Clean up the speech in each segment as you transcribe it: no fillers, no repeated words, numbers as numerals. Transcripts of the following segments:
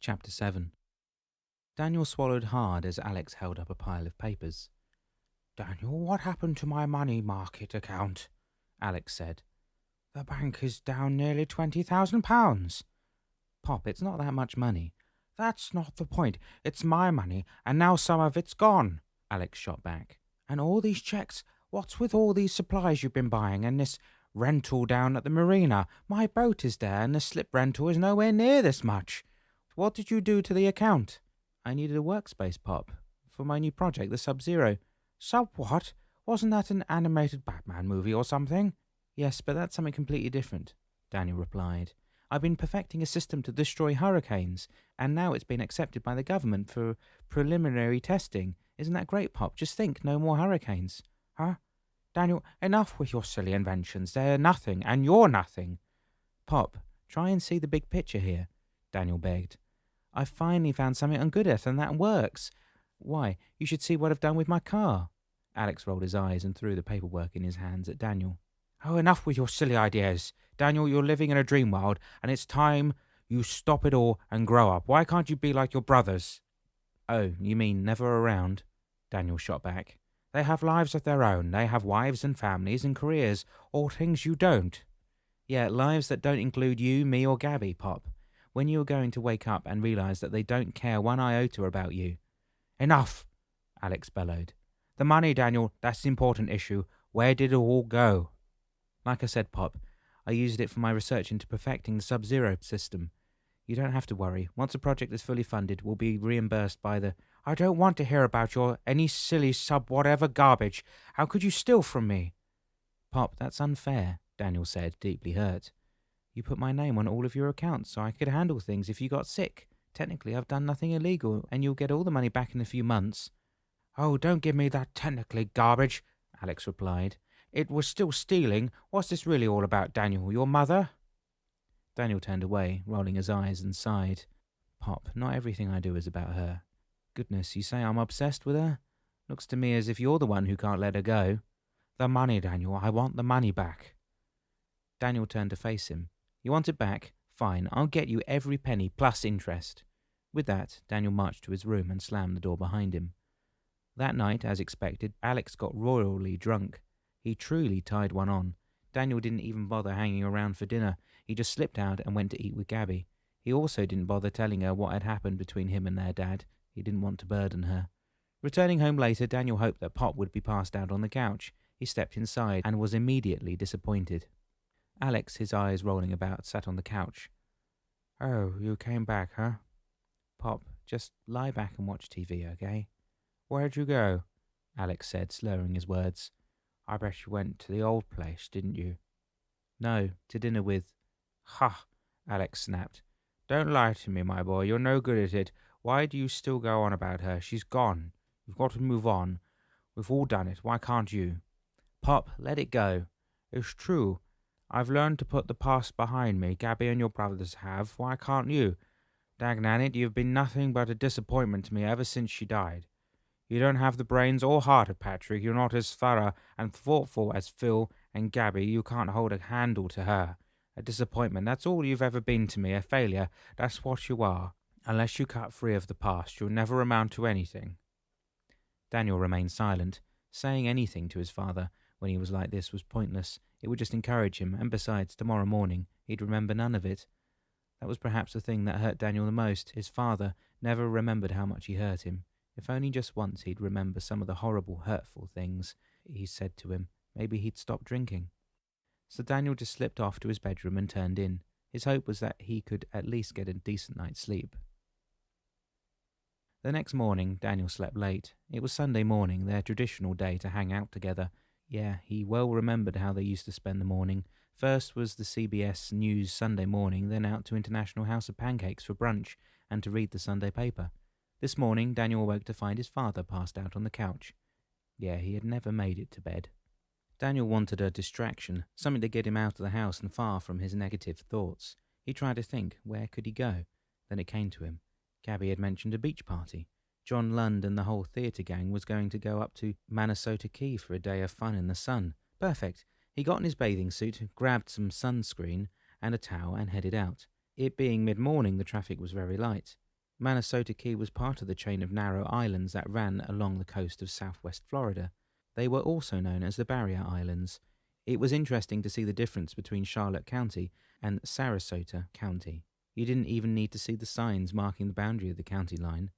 Chapter 7. Daniel swallowed hard as Alex held up a pile of papers. "Daniel, what happened to my money market account?" Alex said. "The bank is down nearly £20,000. Pop, it's not that much money. That's not the point. It's my money, and now some of it's gone," Alex shot back. "And all these checks, what's with all these supplies you've been buying, and this rental down at the marina? My boat is there, and the slip rental is nowhere near this much. What did you do to the account?" I needed a workspace, Pop, for my new project, the Sub-Zero. Sub what? Wasn't that an animated Batman movie or something? Yes, but that's something completely different, Daniel replied. I've been perfecting a system to destroy hurricanes, and now it's been accepted by the government for preliminary testing. Isn't that great, Pop? Just think, no more hurricanes. Huh? Daniel, enough with your silly inventions. They're nothing, and you're nothing. Pop, try and see the big picture here, Daniel begged. I've finally found something I'm good at, and that works. Why, you should see what I've done with my car. Alex rolled his eyes and threw the paperwork in his hands at Daniel. Oh, enough with your silly ideas. Daniel, you're living in a dream world, and it's time you stop it all and grow up. Why can't you be like your brothers? Oh, you mean never around? Daniel shot back. They have lives of their own. They have wives and families and careers, all things you don't. Yeah, lives that don't include you, me, or Gabby, Pop. When you are going to wake up and realize that they don't care one iota about you. Enough, Alex bellowed. The money, Daniel, that's the important issue. Where did it all go? Like I said, Pop, I used it for my research into perfecting the Sub-Zero system. You don't have to worry. Once the project is fully funded, we'll be reimbursed by the... I don't want to hear about your any silly sub-whatever garbage. How could you steal from me? Pop, that's unfair, Daniel said, deeply hurt. You put my name on all of your accounts so I could handle things if you got sick. Technically, I've done nothing illegal, and you'll get all the money back in a few months. Oh, don't give me that technically garbage, Alex replied. It was still stealing. What's this really all about, Daniel? Your mother? Daniel turned away, rolling his eyes, and sighed. Pop, not everything I do is about her. Goodness, you say I'm obsessed with her? Looks to me as if you're the one who can't let her go. The money, Daniel. I want the money back. Daniel turned to face him. You want it back? Fine, I'll get you every penny plus interest. With that, Daniel marched to his room and slammed the door behind him. That night, as expected, Alex got royally drunk. He truly tied one on. Daniel didn't even bother hanging around for dinner. He just slipped out and went to eat with Gabby. He also didn't bother telling her what had happened between him and their dad. He didn't want to burden her. Returning home later, Daniel hoped that Pop would be passed out on the couch. He stepped inside and was immediately disappointed. Alex, his eyes rolling about, sat on the couch. Oh, you came back, huh? Pop, just lie back and watch TV, okay? Where'd you go? Alex said, slurring his words. I bet you went to the old place, didn't you? No, to dinner with... Ha! Alex snapped. Don't lie to me, my boy. You're no good at it. Why do you still go on about her? She's gone. You've got to move on. We've all done it. Why can't you? Pop, let it go. It's true. I've learned to put the past behind me. Gabby and your brothers have. Why can't you? Dagnanit, you've been nothing but a disappointment to me ever since she died. You don't have the brains or heart of Patrick. You're not as thorough and thoughtful as Phil and Gabby. You can't hold a candle to her. A disappointment. That's all you've ever been to me. A failure. That's what you are. Unless you cut free of the past, you'll never amount to anything. Daniel remained silent. Saying anything to his father when he was like this was pointless. It would just encourage him, and besides, tomorrow morning, he'd remember none of it. That was perhaps the thing that hurt Daniel the most. His father never remembered how much he hurt him. If only just once he'd remember some of the horrible, hurtful things he said to him, maybe he'd stop drinking. So Daniel just slipped off to his bedroom and turned in. His hope was that he could at least get a decent night's sleep. The next morning, Daniel slept late. It was Sunday morning, their traditional day to hang out together. Yeah, he well remembered how they used to spend the morning. First was the CBS News Sunday morning, then out to International House of Pancakes for brunch and to read the Sunday paper. This morning, Daniel awoke to find his father passed out on the couch. Yeah, he had never made it to bed. Daniel wanted a distraction, something to get him out of the house and far from his negative thoughts. He tried to think, where could he go? Then it came to him. Gabby had mentioned a beach party. John Lund and the whole theatre gang was going to go up to Manasota Key for a day of fun in the sun. Perfect. He got in his bathing suit, grabbed some sunscreen and a towel and headed out. It being mid-morning, the traffic was very light. Manasota Key was part of the chain of narrow islands that ran along the coast of southwest Florida. They were also known as the Barrier Islands. It was interesting to see the difference between Charlotte County and Sarasota County. You didn't even need to see the signs marking the boundary of the county line.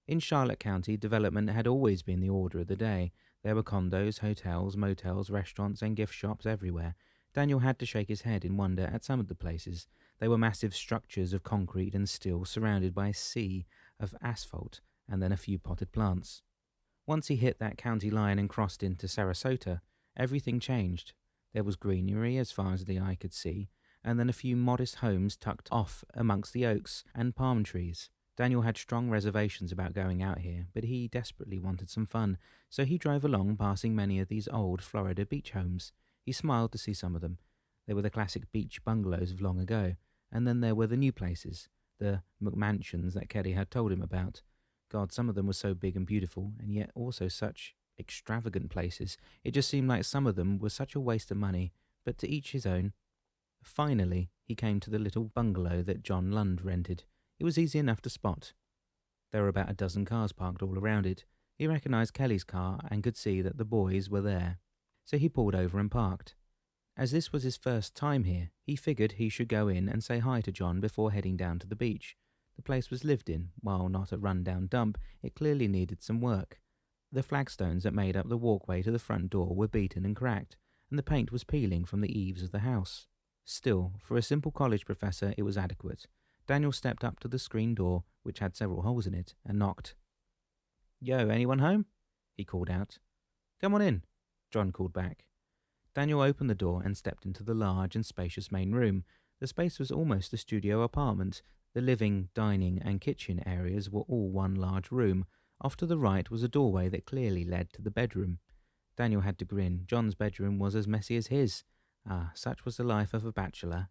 In Charlotte County, development had always been the order of the day. There were condos, hotels, motels, restaurants, and gift shops everywhere. Daniel had to shake his head in wonder at some of the places. They were massive structures of concrete and steel surrounded by a sea of asphalt and then a few potted plants. Once he hit that county line and crossed into Sarasota, everything changed. There was greenery as far as the eye could see, and then a few modest homes tucked off amongst the oaks and palm trees. Daniel had strong reservations about going out here, but he desperately wanted some fun, so he drove along passing many of these old Florida beach homes. He smiled to see some of them. They were the classic beach bungalows of long ago, and then there were the new places, the McMansions that Kelly had told him about. God, some of them were so big and beautiful, and yet also such extravagant places. It just seemed like some of them were such a waste of money, but to each his own. Finally, he came to the little bungalow that John Lund rented. It was easy enough to spot. There were about a dozen cars parked all around it. He recognized Kelly's car and could see that the boys were there. So he pulled over and parked. As this was his first time here, he figured he should go in and say hi to John before heading down to the beach. The place was lived in. While not a run-down dump, it clearly needed some work. The flagstones that made up the walkway to the front door were beaten and cracked, and the paint was peeling from the eaves of the house. Still, for a simple college professor, it was adequate. Daniel stepped up to the screen door, which had several holes in it, and knocked. "Yo, anyone home?" he called out. "Come on in," John called back. Daniel opened the door and stepped into the large and spacious main room. The space was almost a studio apartment. The living, dining, and kitchen areas were all one large room. Off to the right was a doorway that clearly led to the bedroom. Daniel had to grin. John's bedroom was as messy as his. Such was the life of a bachelor.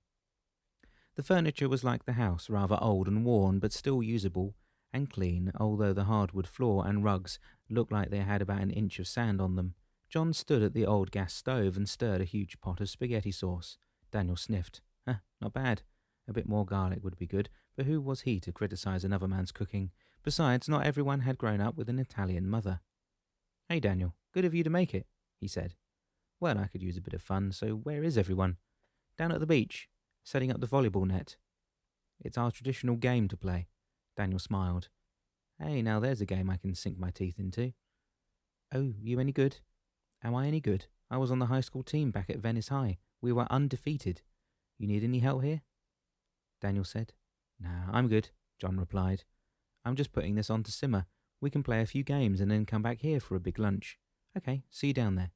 The furniture was like the house, rather old and worn, but still usable and clean, although the hardwood floor and rugs looked like they had about an inch of sand on them. John stood at the old gas stove and stirred a huge pot of spaghetti sauce. Daniel sniffed. Not bad. A bit more garlic would be good, but who was he to criticize another man's cooking? Besides, not everyone had grown up with an Italian mother. "Hey, Daniel, good of you to make it," he said. "Well, I could use a bit of fun, so where is everyone?" "Down at the beach, setting up the volleyball net." "It's our traditional game to play." Daniel smiled. "Hey, now there's a game I can sink my teeth into." "Oh, you any good?" "Am I any good? I was on the high school team back at Venice High. We were undefeated. You need any help here?" Daniel said. "Nah, I'm good," John replied. "I'm just putting this on to simmer. We can play a few games and then come back here for a big lunch." "Okay, see you down there."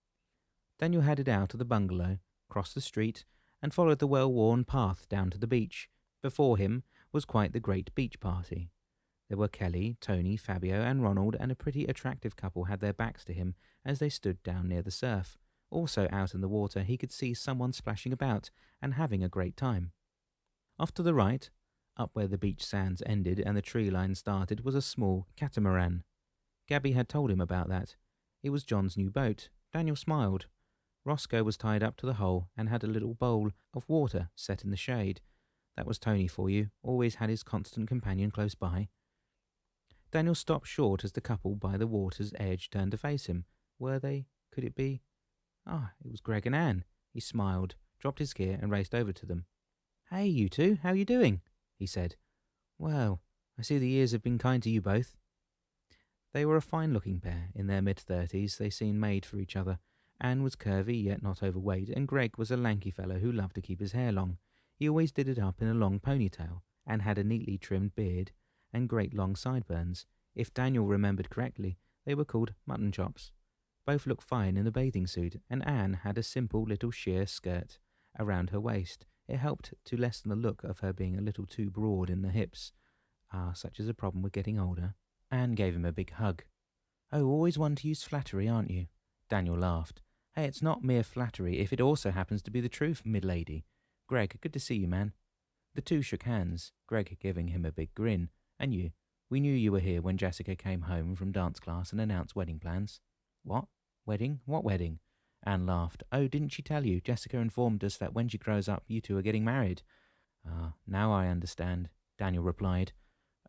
Daniel headed out of the bungalow, crossed the street, and followed the well-worn path down to the beach. Before him was quite the great beach party. There were Kelly, Tony, Fabio, and Ronald, and a pretty attractive couple had their backs to him as they stood down near the surf. Also out in the water he could see someone splashing about and having a great time. Off to the right, up where the beach sands ended and the tree line started, was a small catamaran. Gabby had told him about that. It was John's new boat. Daniel smiled. Roscoe was tied up to the hull and had a little bowl of water set in the shade. That was Tony for you, always had his constant companion close by. Daniel stopped short as the couple by the water's edge turned to face him. Were they? Could it be? It was Greg and Anne. He smiled, dropped his gear and raced over to them. "Hey, you two, how you doing?" he said. "Well, I see the years have been kind to you both." They were a fine-looking pair. In their mid-30s, they seemed made for each other. Anne was curvy, yet not overweight, and Greg was a lanky fellow who loved to keep his hair long. He always did it up in a long ponytail, and had a neatly trimmed beard and great long sideburns. If Daniel remembered correctly, they were called mutton chops. Both looked fine in a bathing suit, and Anne had a simple little sheer skirt around her waist. It helped to lessen the look of her being a little too broad in the hips. Such is a problem with getting older. Anne gave him a big hug. "Oh, always one to use flattery, aren't you?" Daniel laughed. "Hey, it's not mere flattery if it also happens to be the truth, mid-lady. Greg, good to see you, man." The two shook hands, Greg giving him a big grin. "And you? We knew you were here when Jessica came home from dance class and announced wedding plans." "What? Wedding? What wedding?" Anne laughed. "Oh, didn't she tell you? Jessica informed us that when she grows up, you two are getting married." Now I understand," Daniel replied.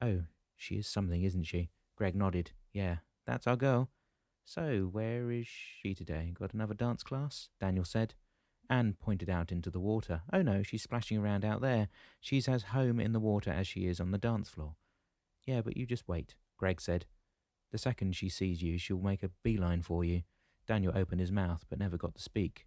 "Oh, She is something, isn't she? Greg nodded. Yeah, that's our girl. So, where is she today? Got another dance class? Daniel said. Anne pointed out into the water. Oh no, she's splashing around out there. She's as home in the water as she is on the dance floor. Yeah, but you just wait, Greg said. The second she sees you, she'll make a beeline for you. Daniel opened his mouth, but never got to speak.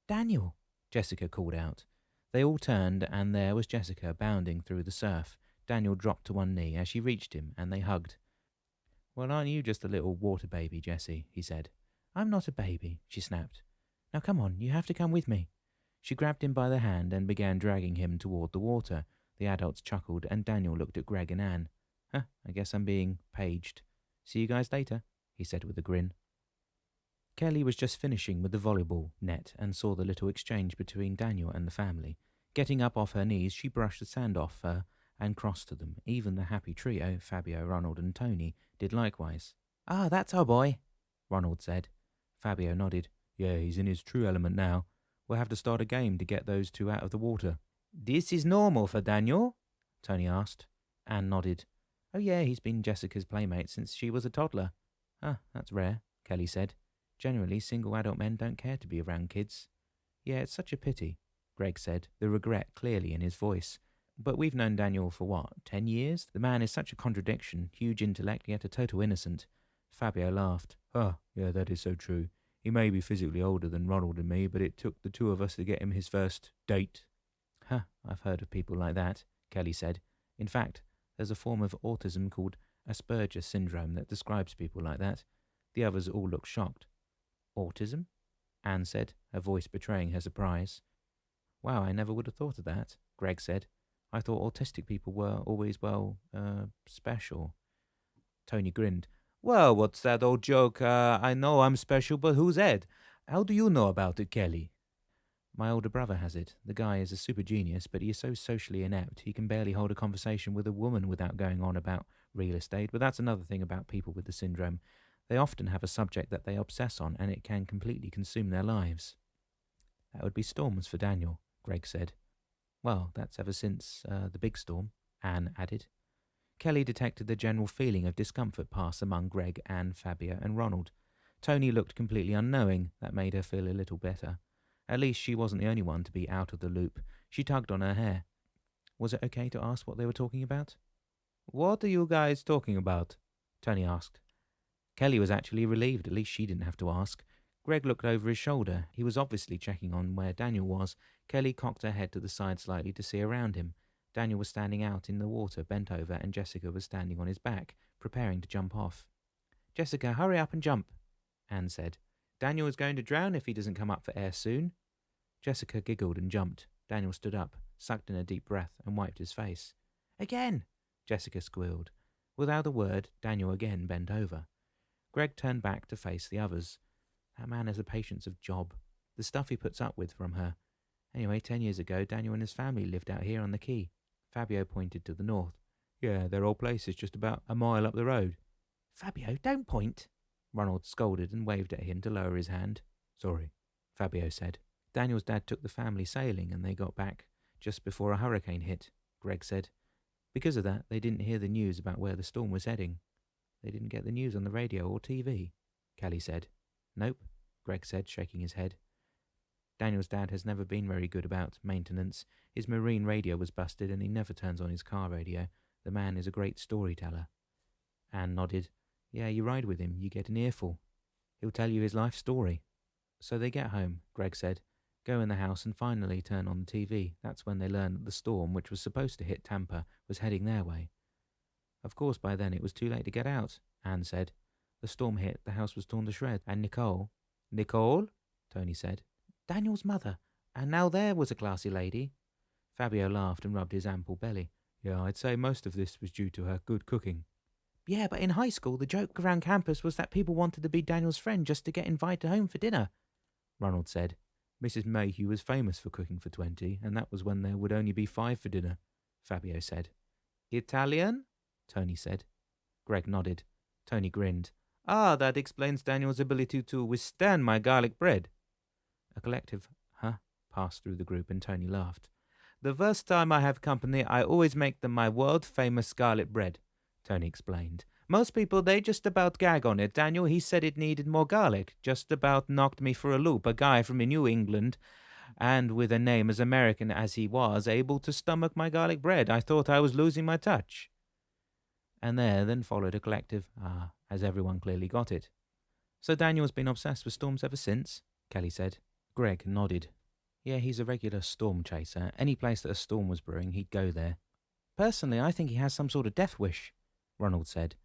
Daniel, Jessica called out. They all turned, and there was Jessica bounding through the surf. Daniel dropped to one knee as she reached him, and they hugged. Well, aren't you just a little water baby, Jessie? He said. I'm not a baby, she snapped. Now come on, you have to come with me. She grabbed him by the hand and began dragging him toward the water. The adults chuckled, and Daniel looked at Greg and Anne. I guess I'm being paged. See you guys later, he said with a grin. Kelly was just finishing with the volleyball net and saw the little exchange between Daniel and the family. Getting up off her knees, she brushed the sand off her and crossed to them. Even the happy trio, Fabio, Ronald and Tony, did likewise. Ah, that's our boy, Ronald said. Fabio nodded. Yeah, he's in his true element now. We'll have to start a game to get those two out of the water. This is normal for Daniel? Tony asked. Anne nodded. Oh yeah, he's been Jessica's playmate since she was a toddler. Ah, that's rare, Kelly said. Generally, single adult men don't care to be around kids. Yeah, it's such a pity, Greg said, the regret clearly in his voice. But we've known Daniel for what, 10 years? The man is such a contradiction, huge intellect yet a total innocent. Fabio laughed. Oh, yeah, that is so true. He may be physically older than Ronald and me, but it took the two of us to get him his first date. I've heard of people like that, Kelly said. In fact, there's a form of autism called Asperger's syndrome that describes people like that. The others all looked shocked. Autism? Anne said, her voice betraying her surprise. Wow, I never would have thought of that, Greg said. I thought autistic people were always, special. Tony grinned. Well, what's that old joke? I know I'm special, but who's Ed? How do you know about it, Kelly? My older brother has it. The guy is a super genius, but he is so socially inept he can barely hold a conversation with a woman without going on about real estate. But that's another thing about people with the syndrome. They often have a subject that they obsess on, and it can completely consume their lives. That would be storms for Daniel, Greg said. Well, that's ever since the big storm, Anne added. Kelly detected the general feeling of discomfort pass among Greg, Anne, Fabio, and Ronald. Tony looked completely unknowing. That made her feel a little better. At least she wasn't the only one to be out of the loop. She tugged on her hair. Was it okay to ask what they were talking about? What are you guys talking about? Tony asked. Kelly was actually relieved. At least she didn't have to ask. Greg looked over his shoulder. He was obviously checking on where Daniel was. Kelly cocked her head to the side slightly to see around him. Daniel was standing out in the water, bent over, and Jessica was standing on his back, preparing to jump off. Jessica, hurry up and jump, Anne said. Daniel is going to drown if he doesn't come up for air soon. Jessica giggled and jumped. Daniel stood up, sucked in a deep breath, and wiped his face. Again, Jessica squealed. Without a word, Daniel again bent over. Greg turned back to face the others. That man has a patience of Job. The stuff he puts up with from her. Anyway, 10 years ago, Daniel and his family lived out here on the quay. Fabio pointed to the north. Yeah, their old place is just about a mile up the road. Fabio, don't point. Ronald scolded and waved at him to lower his hand. Sorry, Fabio said. Daniel's dad took the family sailing and they got back just before a hurricane hit, Greg said. Because of that, they didn't hear the news about where the storm was heading. They didn't get the news on the radio or TV, Kelly said. Nope, Greg said, shaking his head. Daniel's dad has never been very good about maintenance. His marine radio was busted and he never turns on his car radio. The man is a great storyteller. Anne nodded. Yeah, you ride with him, you get an earful. He'll tell you his life story. So they get home, Greg said, go in the house and finally turn on the TV. That's when they learn that the storm, which was supposed to hit Tampa, was heading their way. Of course, by then it was too late to get out, Anne said. The storm hit, the house was torn to shreds, and Nicole... Nicole? Tony said. Daniel's mother. And now there was a classy lady. Fabio laughed and rubbed his ample belly. Yeah, I'd say most of this was due to her good cooking. Yeah, but in high school, the joke around campus was that people wanted to be Daniel's friend just to get invited home for dinner, Ronald said. Mrs. Mayhew was famous for cooking for 20, and that was when there would only be 5 for dinner, Fabio said. Italian? Tony said. Greg nodded. Tony grinned. Ah, that explains Daniel's ability to withstand my garlic bread. A collective huh passed through the group and Tony laughed. The first time I have company, I always make them my world-famous garlic bread. Tony explained. Most people, they just about gag on it. Daniel, he said it needed more garlic. Just about knocked me for a loop. A guy from New England, and with a name as American as he was, able to stomach my garlic bread. I thought I was losing my touch. And there then followed a collective, as everyone clearly got it. So Daniel's been obsessed with storms ever since? Kelly said. Greg nodded. Yeah, he's a regular storm chaser. Any place that a storm was brewing, he'd go there. Personally, I think he has some sort of death wish, Ronald said.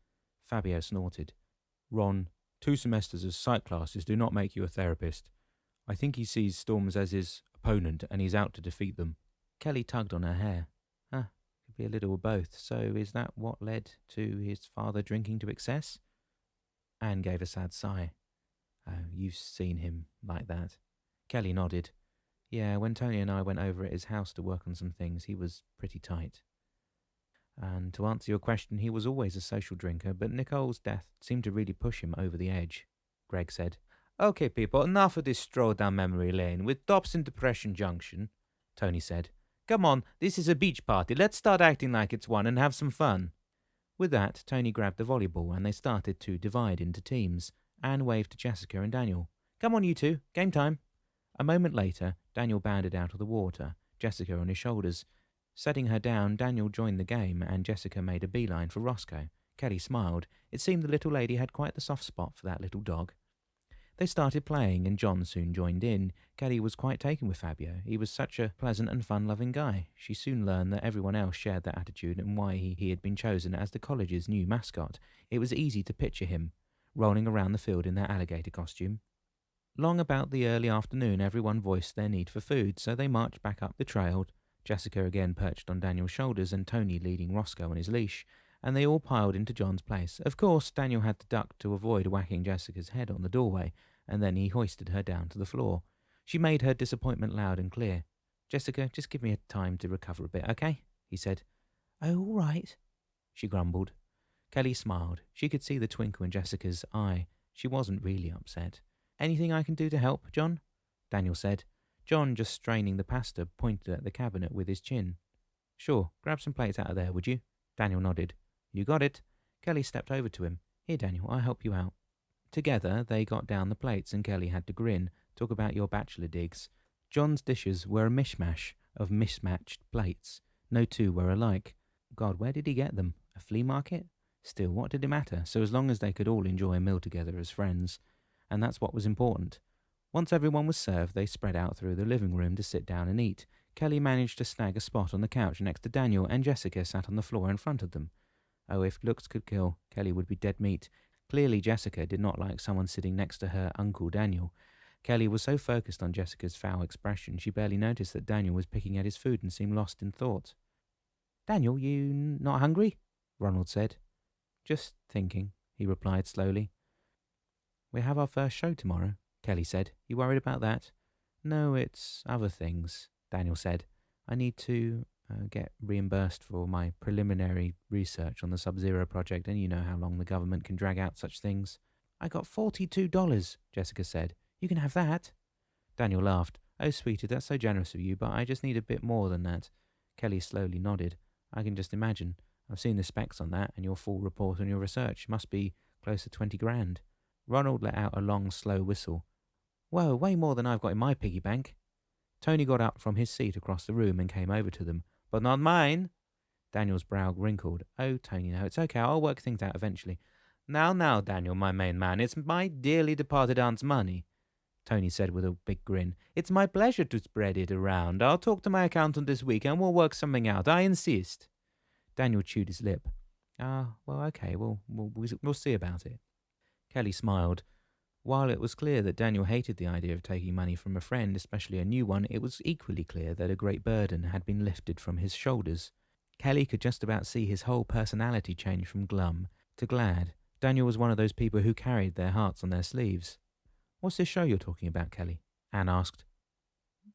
Fabio snorted. Ron, 2 semesters of psych classes do not make you a therapist. I think he sees storms as his opponent and he's out to defeat them. Kelly tugged on her hair. Could be a little of both. So is that what led to his father drinking to excess? Anne gave a sad sigh. Oh, you've seen him like that. Kelly nodded. Yeah, when Tony and I went over at his house to work on some things, he was pretty tight. And to answer your question, he was always a social drinker, but Nicole's death seemed to really push him over the edge, Greg said. Okay, people, enough of this stroll down memory lane with Dobson Depression Junction, Tony said. Come on, this is a beach party. Let's start acting like it's one and have some fun. With that, Tony grabbed the volleyball and they started to divide into teams. Anne waved to Jessica and Daniel. Come on, you two, game time. A moment later, Daniel bounded out of the water, Jessica on his shoulders. Setting her down, Daniel joined the game and Jessica made a beeline for Roscoe. Kelly smiled. It seemed the little lady had quite the soft spot for that little dog. They started playing and John soon joined in. Kelly was quite taken with Fabio. He was such a pleasant and fun-loving guy. She soon learned that everyone else shared that attitude and why he had been chosen as the college's new mascot. It was easy to picture him, rolling around the field in that alligator costume. Long about the early afternoon, everyone voiced their need for food, so they marched back up the trail, Jessica again perched on Daniel's shoulders and Tony leading Roscoe on his leash, and they all piled into John's place. Of course, Daniel had to duck to avoid whacking Jessica's head on the doorway, and then he hoisted her down to the floor. She made her disappointment loud and clear. Jessica, just give me time to recover a bit, okay? He said. Oh, all right, she grumbled. Kelly smiled. She could see the twinkle in Jessica's eye. She wasn't really upset. Anything I can do to help, John? Daniel said. John, just straining the pasta, pointed at the cabinet with his chin. Sure, grab some plates out of there, would you? Daniel nodded. You got it. Kelly stepped over to him. Here, Daniel, I'll help you out. Together, they got down the plates and Kelly had to grin. Talk about your bachelor digs. John's dishes were a mishmash of mismatched plates. No two were alike. God, where did he get them? A flea market? Still, what did it matter, so as long as they could all enjoy a meal together as friends? And that's what was important. Once everyone was served, they spread out through the living room to sit down and eat. Kelly managed to snag a spot on the couch next to Daniel, and Jessica sat on the floor in front of them. Oh, if looks could kill, Kelly would be dead meat. Clearly Jessica did not like someone sitting next to her Uncle Daniel. Kelly was so focused on Jessica's foul expression, she barely noticed that Daniel was picking at his food and seemed lost in thought. Daniel, you not hungry? Ronald said. Just thinking, he replied slowly. We have our first show tomorrow, Kelly said. You worried about that? No, it's other things, Daniel said. I need to get reimbursed for my preliminary research on the Sub-Zero project, and you know how long the government can drag out such things. I got $42, Jessica said. You can have that. Daniel laughed. Oh, sweetie, that's so generous of you, but I just need a bit more than that. Kelly slowly nodded. I can just imagine. I've seen the specs on that, and your full report on your research must be close to 20 grand. Ronald let out a long, slow whistle. Whoa, way more than I've got in my piggy bank. Tony got up from his seat across the room and came over to them. But not mine. Daniel's brow wrinkled. Oh, Tony, no, it's okay. I'll work things out eventually. Now, Daniel, my main man, it's my dearly departed aunt's money, Tony said with a big grin. It's my pleasure to spread it around. I'll talk to my accountant this week and we'll work something out. I insist. Daniel chewed his lip. Well, okay, we'll see about it. Kelly smiled. While it was clear that Daniel hated the idea of taking money from a friend, especially a new one, it was equally clear that a great burden had been lifted from his shoulders. Kelly could just about see his whole personality change from glum to glad. Daniel was one of those people who carried their hearts on their sleeves. What's this show you're talking about, Kelly? Anne asked.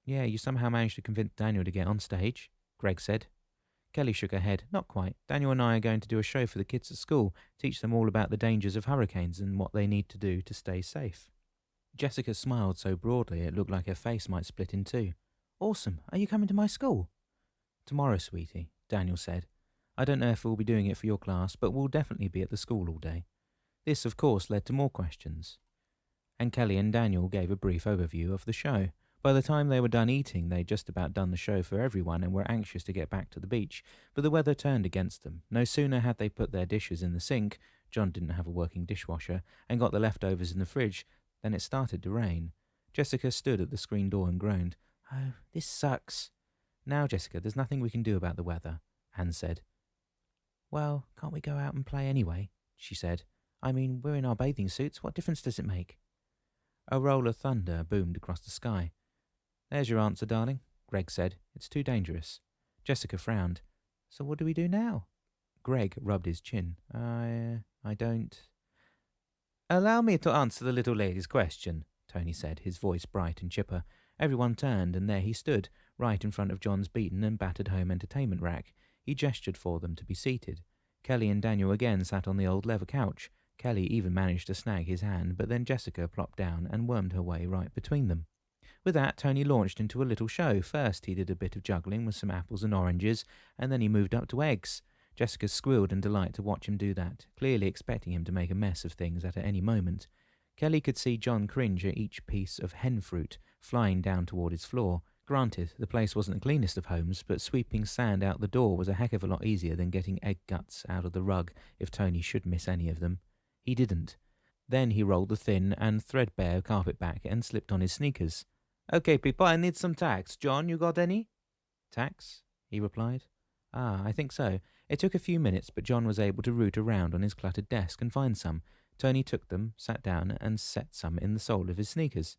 Yeah, you somehow managed to convince Daniel to get on stage, Greg said. Kelly shook her head. Not quite. Daniel and I are going to do a show for the kids at school, teach them all about the dangers of hurricanes and what they need to do to stay safe. Jessica smiled so broadly it looked like her face might split in two. Awesome. Are you coming to my school? Tomorrow, sweetie, Daniel said. I don't know if we'll be doing it for your class, but we'll definitely be at the school all day." This, of course, led to more questions, and Kelly and Daniel gave a brief overview of the show. By the time they were done eating, they'd just about done the show for everyone and were anxious to get back to the beach, but the weather turned against them. No sooner had they put their dishes in the sink — John didn't have a working dishwasher — and got the leftovers in the fridge, than it started to rain. Jessica stood at the screen door and groaned. "Oh, this sucks." "Now, Jessica, there's nothing we can do about the weather," Anne said. "Well, can't we go out and play anyway?" she said. "I mean, we're in our bathing suits. What difference does it make?" A roll of thunder boomed across the sky. "There's your answer, darling," Greg said. "It's too dangerous." Jessica frowned. "So what do we do now?" Greg rubbed his chin. I don't... "Allow me to answer the little lady's question," Tony said, his voice bright and chipper. Everyone turned, and there he stood, right in front of John's beaten and battered home entertainment rack. He gestured for them to be seated. Kelly and Daniel again sat on the old leather couch. Kelly even managed to snag his hand, but then Jessica plopped down and wormed her way right between them. With that, Tony launched into a little show. First, he did a bit of juggling with some apples and oranges, and then he moved up to eggs. Jessica squealed in delight to watch him do that, clearly expecting him to make a mess of things at any moment. Kelly could see John cringe at each piece of hen fruit flying down toward his floor. Granted, the place wasn't the cleanest of homes, but sweeping sand out the door was a heck of a lot easier than getting egg guts out of the rug if Tony should miss any of them. He didn't. Then he rolled the thin and threadbare carpet back and slipped on his sneakers. "Okay, people, I need some tacks. John, you got any?" "Tacks?" he replied. I think so." It took a few minutes, but John was able to root around on his cluttered desk and find some. Tony took them, sat down, and set some in the sole of his sneakers.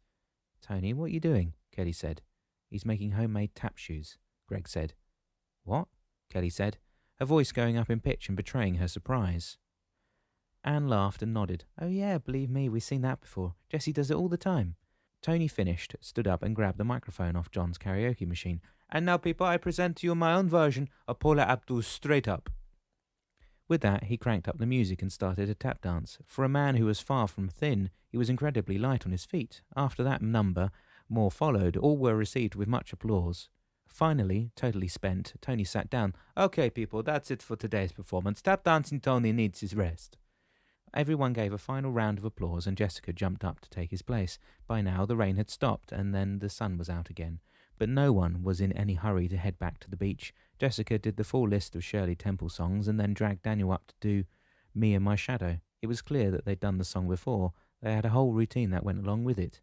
"Tony, what are you doing?" Kelly said. "He's making homemade tap shoes," Greg said. "What?" Kelly said, her voice going up in pitch and betraying her surprise. Anne laughed and nodded. "Oh yeah, believe me, we've seen that before. Jessie does it all the time." Tony finished, stood up and grabbed the microphone off John's karaoke machine. "And now, people, I present to you my own version of Paula Abdul's Straight Up." With that, he cranked up the music and started a tap dance. For a man who was far from thin, he was incredibly light on his feet. After that number, more followed. All were received with much applause. Finally, totally spent, Tony sat down. "Okay, people, that's it for today's performance. Tap dancing Tony needs his rest." Everyone gave a final round of applause, and Jessica jumped up to take his place. By now, the rain had stopped, and then the sun was out again. But no one was in any hurry to head back to the beach. Jessica did the full list of Shirley Temple songs and then dragged Daniel up to do Me and My Shadow. It was clear that they'd done the song before. They had a whole routine that went along with it.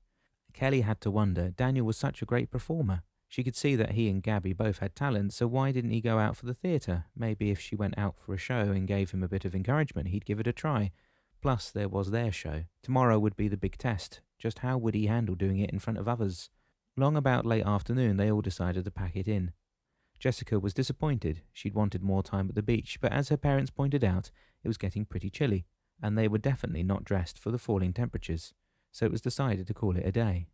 Kelly had to wonder. Daniel was such a great performer. She could see that he and Gabby both had talent, so why didn't he go out for the theatre? Maybe if she went out for a show and gave him a bit of encouragement, he'd give it a try. Plus, there was their show. Tomorrow would be the big test. Just how would he handle doing it in front of others? Long about late afternoon, they all decided to pack it in. Jessica was disappointed. She'd wanted more time at the beach, but as her parents pointed out, it was getting pretty chilly, and they were definitely not dressed for the falling temperatures, so it was decided to call it a day.